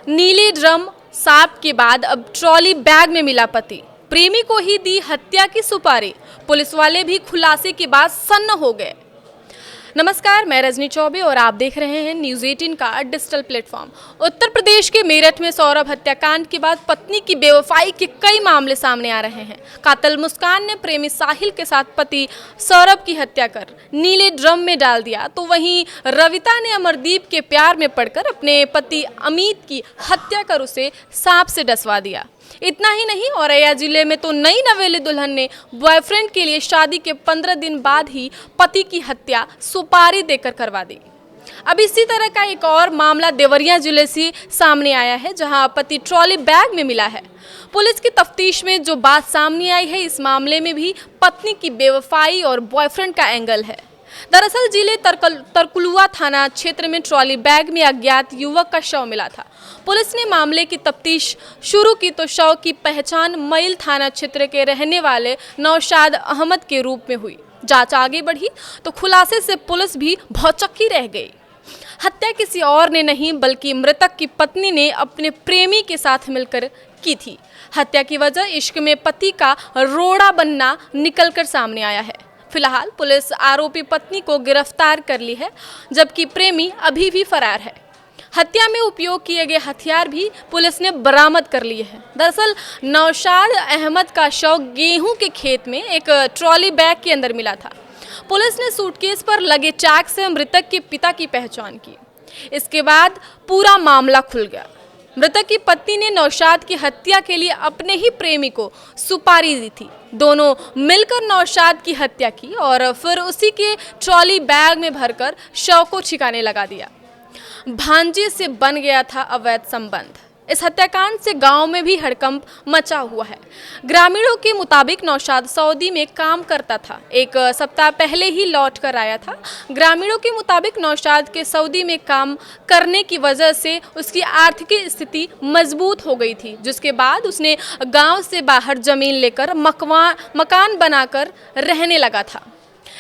नीली ड्रम सांप के बाद अब ट्रॉली बैग में मिला पति। प्रेमी को ही दी हत्या की सुपारी। पुलिस वाले भी खुलासे के बाद सन्न हो गए। नमस्कार, मैं रजनी चौबे और आप देख रहे हैं न्यूज़ 18 का डिजिटल प्लेटफॉर्म। उत्तर प्रदेश के मेरठ में सौरभ हत्याकांड के बाद पत्नी की बेवफाई के कई मामले सामने आ रहे हैं। कातिल मुस्कान ने प्रेमी साहिल के साथ पति सौरभ की हत्या कर नीले ड्रम में डाल दिया, तो वहीं रविता ने अमरदीप के प्यार में पड़कर अपने पति अमित की हत्या कर उसे सांप से डसवा दिया। इतना ही नहीं, औरैया जिले में तो नई नवेली दुल्हन ने बॉयफ्रेंड के लिए शादी के 15 दिन बाद ही पति की हत्या सुपारी देकर करवा दी। अब इसी तरह का एक और मामला देवरिया जिले से सामने आया है, जहां पति ट्रॉली बैग में मिला है। पुलिस की तफ्तीश में जो बात सामने आई है, इस मामले में भी पत्नी की बेवफाई और बॉयफ्रेंड का एंगल है। दरअसल जिले तरकुलुआ थाना क्षेत्र में ट्रॉली बैग में अज्ञात युवक का शव मिला था। पुलिस ने मामले की तफ्तीश शुरू की तो शव की पहचान मईल थाना क्षेत्र के रहने वाले नौशाद अहमद के रूप में हुई। जांच आगे बढ़ी तो खुलासे से पुलिस भी भौचक्की रह गई। हत्या किसी और ने नहीं बल्कि मृतक की पत्नी ने अपने प्रेमी के साथ मिलकर की थी। हत्या की वजह इश्क में पति का रोड़ा बनना निकलकर सामने आया है। फिलहाल पुलिस आरोपी पत्नी को गिरफ्तार कर ली है, जबकि प्रेमी अभी भी फरार है। हत्या में उपयोग किए गए हथियार भी पुलिस ने बरामद कर लिए हैं। दरअसल नौशाद अहमद का शव गेहूं के खेत में एक ट्रॉली बैग के अंदर मिला था। पुलिस ने सूटकेस पर लगे टैग से मृतक के पिता की पहचान की। इसके बाद पूरा मामला खुल गया। मृतक की पत्नी ने नौशाद की हत्या के लिए अपने ही प्रेमी को सुपारी दी थी। दोनों मिलकर नौशाद की हत्या की और फिर उसी के ट्रॉली बैग में भरकर शव को छिपाने लगा दिया। भांजे से बन गया था अवैध संबंध। इस हत्याकांड से गांव में भी हड़कंप मचा हुआ है। ग्रामीणों के मुताबिक नौशाद सऊदी में काम करता था। एक सप्ताह पहले ही लौट कर आया था। ग्रामीणों के मुताबिक नौशाद के सऊदी में काम करने की वजह से उसकी आर्थिक स्थिति मजबूत हो गई थी, जिसके बाद उसने गांव से बाहर जमीन लेकर मकान बनाकर रहने लगा था।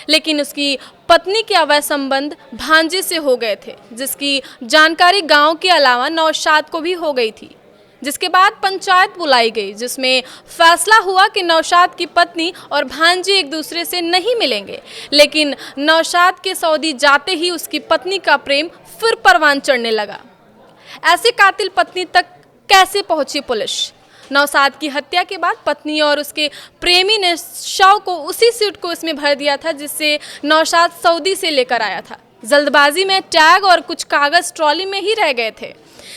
लेकिन उसकी पत्नी के अवैध संबंध भांजे से हो गए थे, जिसकी जानकारी गांव के अलावा नौशाद को भी हो गई थी। जिसके बाद पंचायत बुलाई गई, जिसमें फैसला हुआ कि नौशाद की पत्नी और भांजे एक दूसरे से नहीं मिलेंगे। लेकिन नौशाद के सऊदी जाते ही उसकी पत्नी का प्रेम फिर परवान चढ़ने लगा। ऐसे कातिल पत्नी तक कैसे पहुंची पुलिस? नौशाद की हत्या के बाद पत्नी और उसके प्रेमी ने शव को उसी सूटकेस में भर दिया था, जिससे नौशाद सऊदी से लेकर आया था। जल्दबाजी में टैग और कुछ कागज ट्रॉली में ही रह गए थे,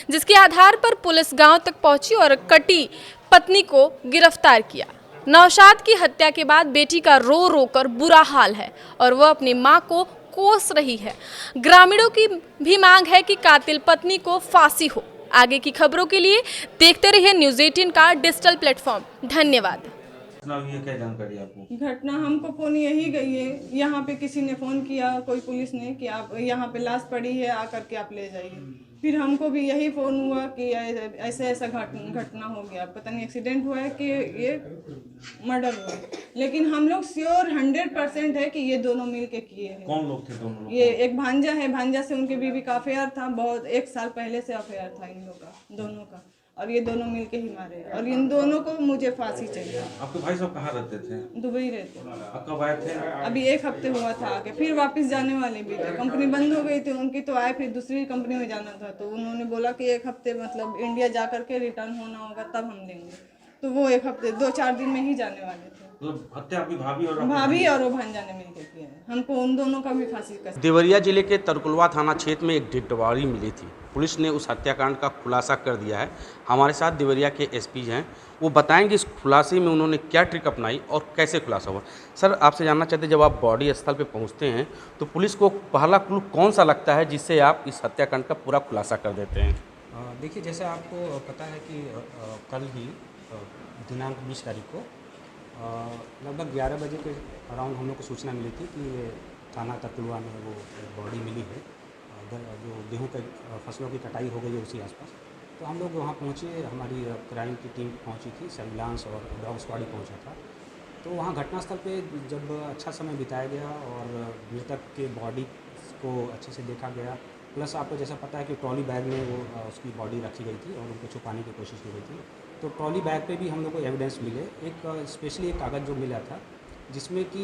जिसके आधार पर पुलिस गांव तक पहुंची और कटी पत्नी को गिरफ्तार किया। नौशाद की हत्या के बाद बेटी का रो रो कर बुरा हाल है और वह अपनी मां को कोस रही है। ग्रामीणों की भी मांग है कि कातिल पत्नी को फांसी हो। आगे की खबरों के लिए देखते रहिए न्यूज़ 18 का डिजिटल प्लेटफॉर्म। धन्यवाद। क्या जानकारी आपको? घटना हमको फोन यही गई है, यहाँ पे किसी ने फ़ोन किया, कोई पुलिस ने, कि आप यहाँ पे लाश पड़ी है, आकर के आप ले जाइए। फिर हमको भी यही फ़ोन हुआ कि ऐसे ऐसा घटना हो गया, पता नहीं एक्सीडेंट हुआ है कि ये मर्डर हुआ है। लेकिन हम लोग श्योर 100% है कि ये दोनों मिल के किए हैं। कौन लोग थे दोनों लोग? ये एक भांजा है, भांजा से उनकी बीवी का अफेयर था, बहुत 1 साल पहले से अफेयर था इन लोग का, दोनों का, और ये दोनों मिलके ही मारे। और इन दोनों को मुझे फांसी चाहिए। आपके भाई साहब कहाँ रहते थे? दुबई रहते। आप कब आए थे? अभी 1 हफ्ते हुआ था आके, फिर वापस जाने वाले भी थे। कंपनी बंद हो गई थी उनकी, तो आए, फिर दूसरी कंपनी में जाना था, तो उन्होंने बोला कि 1 हफ्ते मतलब इंडिया जा करके रिटर्न होना होगा तब हम देंगे। तो वो 1 हफ्ते 2-4 दिन में ही जाने वाले थे। तो हत्या आपकी भाभी और वो भांजा ने मिलकर किया है। हमको उन दोनों का भी फांसी का। देवरिया जिले के तरकुलवा थाना क्षेत्र में एक डेड बॉडी मिली थी। पुलिस ने उस हत्याकांड का खुलासा कर दिया है। हमारे साथ देवरिया के एसपी हैं, वो बताएंगे इस खुलासे में उन्होंने क्या ट्रिक अपनाई और कैसे खुलासा हुआ। सर, आपसे जानना चाहते हैं, जब आप बॉडी स्थल पे पहुंचते हैं तो पुलिस को पहला क्लू कौन सा लगता है जिससे आप इस हत्याकांड का पूरा खुलासा कर देते हैं? देखिए, जैसे आपको पता है कि कल ही दिनांक 20 तारीख को लगभग 11 बजे के अराउंड हम लोग को सूचना मिली थी कि थाना तरकुलवा में वो बॉडी मिली है। जो गेहूं के फसलों की कटाई हो गई है उसी आसपास। तो हम लोग वहाँ पहुँचे, हमारी क्राइम की टीम पहुँची थी, सर्विलांस और डॉग स्क्वाड पहुँचा था। तो वहाँ घटनास्थल पे जब अच्छा समय बिताया गया और मृतक के बॉडी को अच्छे से देखा गया, प्लस आपको जैसा पता है कि ट्रॉली बैग में वो उसकी बॉडी रखी गई थी और उनको छुपाने की कोशिश की गई थी। तो ट्रॉली बैग पे भी हम लोग को एविडेंस मिले। एक स्पेशली एक कागज़ जो मिला था जिसमें कि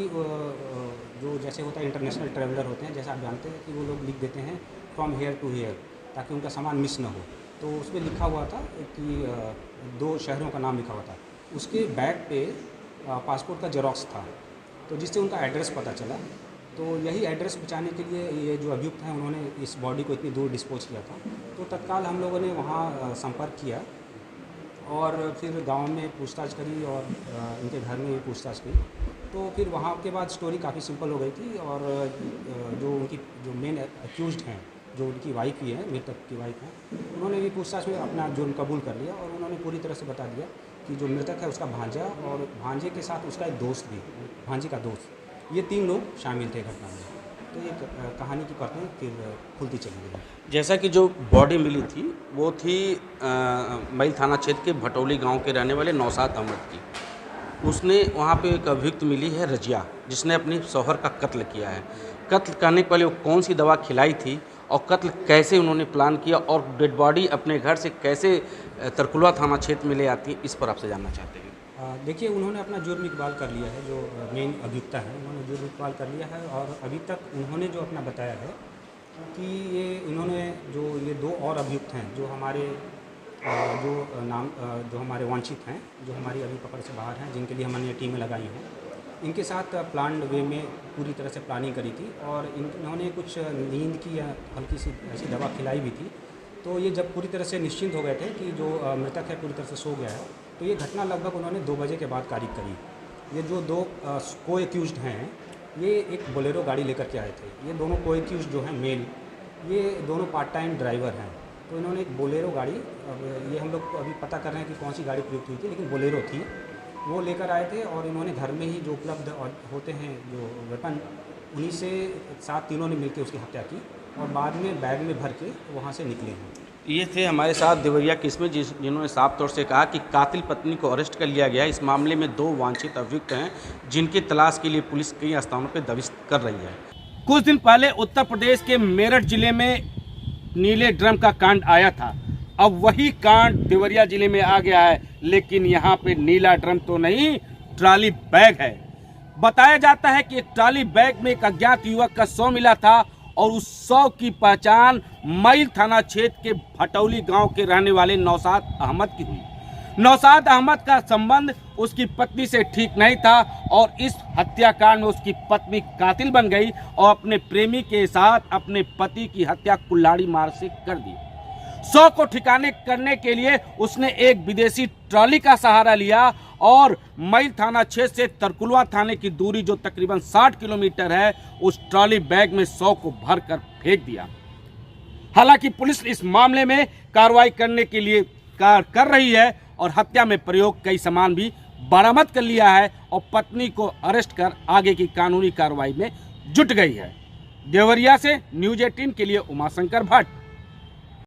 जो जैसे होता है इंटरनेशनल ट्रैवलर होते हैं, जैसा आप जानते हैं कि वो लोग लिख देते हैं फ्रॉम हेयर टू हेयर ताकि उनका सामान मिस ना हो। तो उसमें लिखा हुआ था कि 2 शहरों का नाम लिखा हुआ था। उसके बैग पे पासपोर्ट का जेरॉक्स था, तो जिससे उनका एड्रेस पता चला। तो यही एड्रेस बचाने के लिए ये जो अभियुक्त हैं उन्होंने इस बॉडी को इतनी दूर डिस्पोज किया था। तो तत्काल हम लोगों ने वहाँ संपर्क किया और फिर गांव में पूछताछ करी और इनके घर में भी पूछताछ की। तो फिर वहाँ के बाद स्टोरी काफ़ी सिंपल हो गई थी और जो उनकी जो मेन अक्यूज्ड हैं, जो उनकी वाइफ ही है, मृतक की वाइफ है, उन्होंने भी पूछताछ में अपना जुर्म कबूल कर लिया और उन्होंने पूरी तरह से बता दिया कि जो मृतक है उसका भांजा और भांजे के साथ उसका एक दोस्त भी, भांजे का दोस्त, ये 3 लोग शामिल थे घटना में। तो ये कहानी की परतें फिर खुलती चली गई। जैसा कि जो बॉडी मिली थी वो थी मईल थाना क्षेत्र के भटौली गांव के रहने वाले नौशाद अहमद की। उसने वहाँ पे एक अभियुक्त मिली है रजिया, जिसने अपनी शौहर का कत्ल किया है। कत्ल करने के पहले वो कौन सी दवा खिलाई थी और कत्ल कैसे उन्होंने प्लान किया और डेड बॉडी अपने घर से कैसे तरकुलवा थाना क्षेत्र में ले आती, इस पर आपसे जानना चाहते हैं। देखिए, उन्होंने अपना जुर्म इकबाल कर लिया है। जो मेन अभियुक्ता है उन्होंने जुर्म इकबाल कर लिया है और अभी तक उन्होंने जो अपना बताया है कि इन्होंने जो ये 2 और अभियुक्त हैं जो हमारे जो हमारे वांछित हैं, जो हमारी अभी पकड़ से बाहर हैं, जिनके लिए हमने टीमें लगाई हैं, इनके साथ प्लान्ड वे में पूरी तरह से प्लानिंग करी थी और इन्होंने कुछ नींद की या हल्की सी ऐसी दवा खिलाई भी थी। तो ये जब पूरी तरह से निश्चिंत हो गए थे कि जो मृतक है पूरी तरह से सो गया है, तो ये घटना लगभग उन्होंने 2 बजे के बाद कारिक करी। ये जो 2 को एक्यूज्ड हैं, ये एक बोलेरो गाड़ी लेकर के आए थे। ये दोनों को एक्यूज्ड जो हैं मेल, ये दोनों पार्ट टाइम ड्राइवर हैं। तो इन्होंने एक बोलेरो गाड़ी, अब ये हम लोग अभी पता कर रहे हैं कि कौन सी गाड़ी प्रयुक्त हुई थी, लेकिन बोलेरो थी, वो लेकर आए थे और इन्होंने घर में ही जो उपलब्ध होते हैं जो वेपन, उन्हीं से साथ तीनों ने मिलकर उसकी हत्या की और बाद में बैग में भर के वहाँ से निकले हैं। ये थे हमारे साथ देवरिया किस्में जिन्होंने साफ तौर से कहा कि कातिल पत्नी को अरेस्ट कर लिया गया है। इस मामले में 2 वांछित अभियुक्त हैं जिनकी तलाश के लिए पुलिस कई स्थानों पर दबिश कर रही है। कुछ दिन पहले उत्तर प्रदेश के मेरठ जिले में नीले ड्रम का कांड आया था। अब वही कांड देवरिया जिले में आ गया है, लेकिन यहाँ पे नीला ड्रम तो नहीं, ट्रॉली बैग है। बताया जाता है कि एक ट्रॉली बैग में एक अज्ञात युवक का शव मिला था और उस शव की पहचान मईल थाना क्षेत्र के भटौली गांव के रहने वाले नौशाद अहमद की हुई। नौशाद अहमद का संबंध उसकी पत्नी से ठीक नहीं था और इस हत्याकांड में उसकी पत्नी कातिल बन गई और अपने प्रेमी के साथ अपने पति की हत्या कुल्हाड़ी मार से कर दी। शव को ठिकाने करने के लिए उसने एक विदेशी ट्रॉली का सहारा लिया और मईल थाना क्षेत्र से तरकुलवा थाने की दूरी जो तकरीबन 60 किलोमीटर है, उस ट्रॉली बैग में शव को भरकर फेंक दिया। हालांकि पुलिस इस मामले में कार्रवाई करने के लिए कर रही है और हत्या में प्रयोग कई सामान भी बरामद कर लिया है और पत्नी को अरेस्ट कर आगे की कानूनी कार्रवाई में जुट गई है। देवरिया से न्यूज़ 18 के लिए उमाशंकर भट्ट।